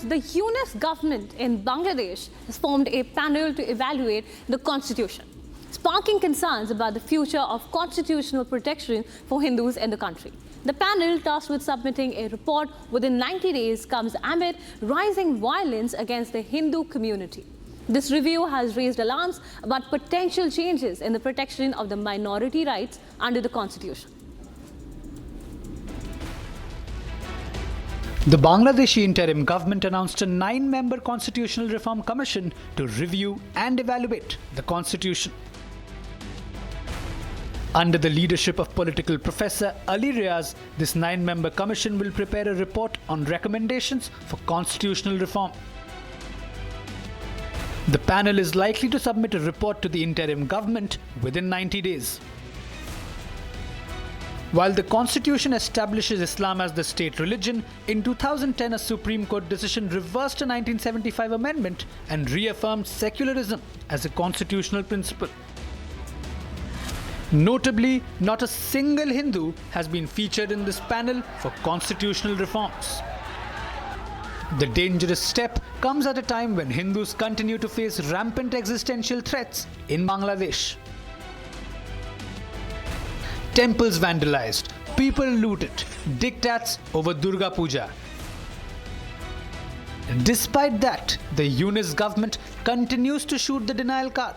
the yunus government in Bangladesh has formed a panel to evaluate the constitution, sparking concerns about the future of constitutional protection for Hindus in the country. The panel, tasked with submitting a report within 90 days, comes amid rising violence against the Hindu community. This review has raised alarms about potential changes in the protection of the minority rights under the constitution. The Bangladeshi interim government announced a 9-member constitutional reform commission to review and evaluate the constitution. Under the leadership of political professor Ali Riaz, this 9-member commission will prepare a report on recommendations for constitutional reform. The panel is likely to submit a report to the interim government within 90 days. While the constitution establishes Islam as the state religion, in 2010 a Supreme Court decision reversed a 1975 amendment and reaffirmed secularism as a constitutional principle. Notably, not a single Hindu has been featured in this panel for constitutional reforms. The dangerous step comes at a time when Hindus continue to face rampant existential threats in Bangladesh. Temples vandalized, people looted, diktats over Durga Puja. Despite that, the yunus government continues to shoot the denial card.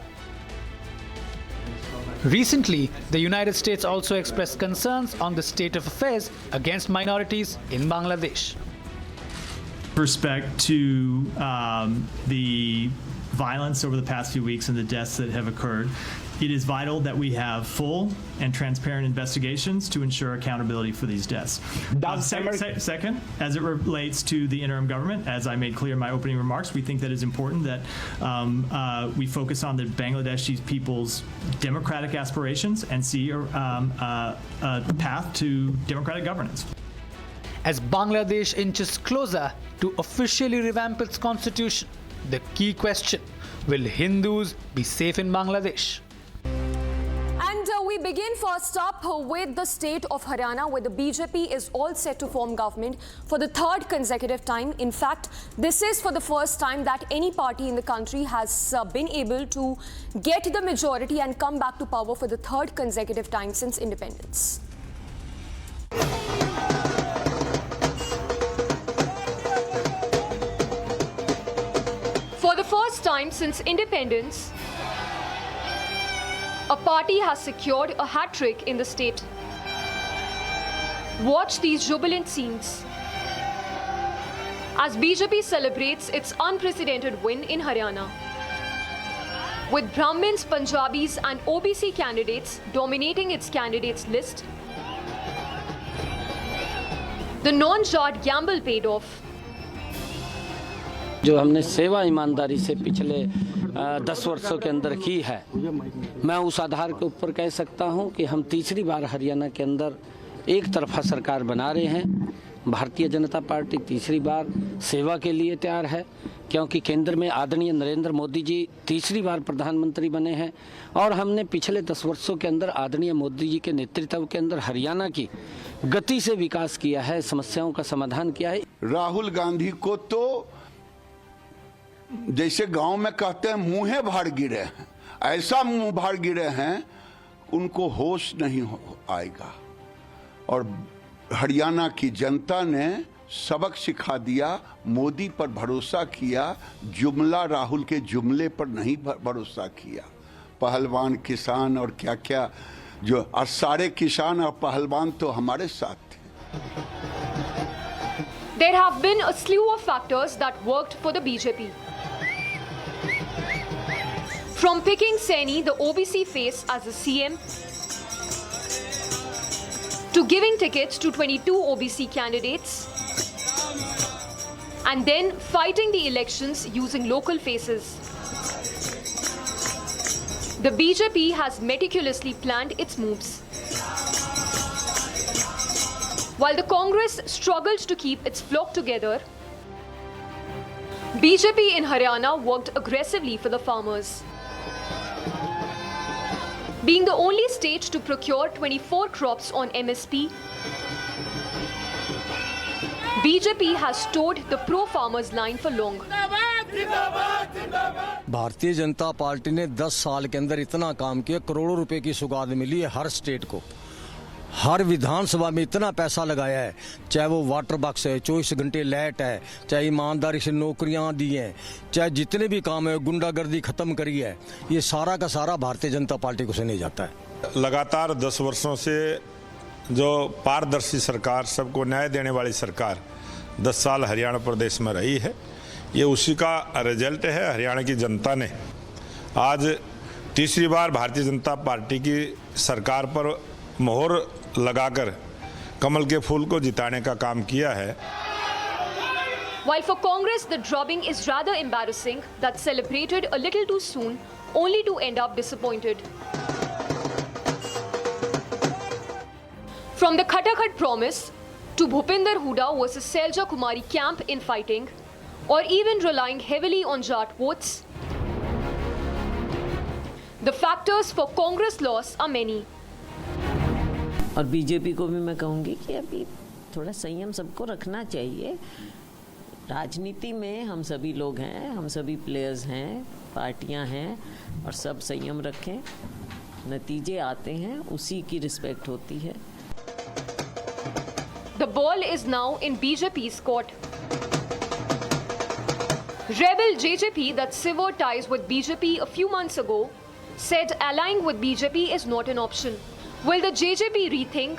Recently, the United States also expressed concerns on the state of affairs against minorities in Bangladesh. With respect to the violence over the past few weeks and the deaths that have occurred, it is vital that we have full and transparent investigations to ensure accountability for these deaths. Second, as it relates to the interim government, as I made clear in my opening remarks, we think that it's important that we focus on the Bangladeshi people's democratic aspirations and see a path to democratic governance. As Bangladesh inches closer to officially revamp its constitution, the key question: will Hindus be safe in Bangladesh? And we begin first up with the state of Haryana, where the BJP is all set to form government for the third consecutive time. In fact, this is for the first time that any party in the country has been able to get the majority and come back to power for the third consecutive time since independence. For the first time since independence, a party has secured a hat-trick in the state. Watch these jubilant scenes as BJP celebrates its unprecedented win in Haryana. With Brahmins, Punjabis and OBC candidates dominating its candidates list, the non-Jat gamble paid off. जो हमने सेवा ईमानदारी से पिछले 10 वर्षों के अंदर की है, मैं उस आधार के ऊपर कह सकता हूं कि हम तीसरी बार हरियाणा के अंदर एक तरफा सरकार बना रहे हैं। भारतीय जनता पार्टी तीसरी बार सेवा के लिए तैयार है, क्योंकि केंद्र में आदरणीय नरेंद्र मोदी जी तीसरी बार प्रधानमंत्री बने हैं और हमने पिछले 10 वर्षों के अंदर आदरणीय मोदी जी के नेतृत्व के अंदर हरियाणा की गति से विकास किया है, समस्याओं का समाधान किया है। राहुल गांधी को तो जैसे गांव में कहते हैं मुंहे भाड़ गिरे हैं, ऐसा मुंह भाड़ गिरे हैं, उनको होश नहीं आएगा। और हरियाणा की जनता ने सबक सिखा दिया, मोदी पर भरोसा किया, जुमला राहुल के जुमले पर नहीं भरोसा किया। पहलवान किसान और क्या क्या जो, और सारे किसान और पहलवान तो हमारे साथ थे। There have been a slew of factors that worked for the BJP. From picking Saini, the OBC face, as the CM, to giving tickets to 22 OBC candidates, and then fighting the elections using local faces. The BJP has meticulously planned its moves. While the Congress struggled to keep its flock together, BJP in Haryana worked aggressively for the farmers. Being the only state to procure 24 crops on MSP, BJP has towed the pro-farmers line for long. Bharatiya Janata party ने 10 साल के अंदर इतना काम किया, करोड़ों रुपए की सौगात मिली है हर स्टेट को, हर विधानसभा में इतना पैसा लगाया है, चाहे वो वाटर बॉक्स है, 24 घंटे लाइट है, चाहे ईमानदारी से नौकरियां दी हैं, चाहे जितने भी काम है, गुंडागर्दी खत्म करी है, ये सारा का सारा भारतीय जनता पार्टी को सुने जाता है। लगातार 10 वर्षों से जो पारदर्शी सरकार, सबको न्याय देने वाली सरकार 10 साल हरियाणा प्रदेश में रही है, ये उसी का रिजल्ट है। हरियाणा की जनता ने आज तीसरी बार भारतीय जनता पार्टी की सरकार पर मोहर लगाकर कमल के फूल को जिताने का काम किया है। While for Congress the drubbing is rather embarrassing, that celebrated a little too soon, only to end up disappointed. From the Khatakhat promise to Bhupinder Hooda versus Selja Kumari camp in fighting, or even relying heavily on Jat votes, the factors for Congress loss are many. और BJP को भी मैं कहूँगी कि अभी थोड़ा संयम सबको रखना चाहिए। राजनीति में हम सभी लोग हैं, हम सभी प्लेयर्स हैं, पार्टियां हैं, और सब संयम रखें। नतीजे आते हैं, उसी की रिस्पेक्ट होती है। The ball is now in BJP's court. Rebel JJP that severed ties with BJP a few months ago said allying with BJP is not an option. Will the JJP rethink?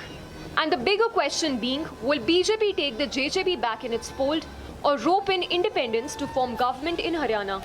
And the bigger question being, will BJP take the JJP back in its fold or rope in independents to form government in Haryana?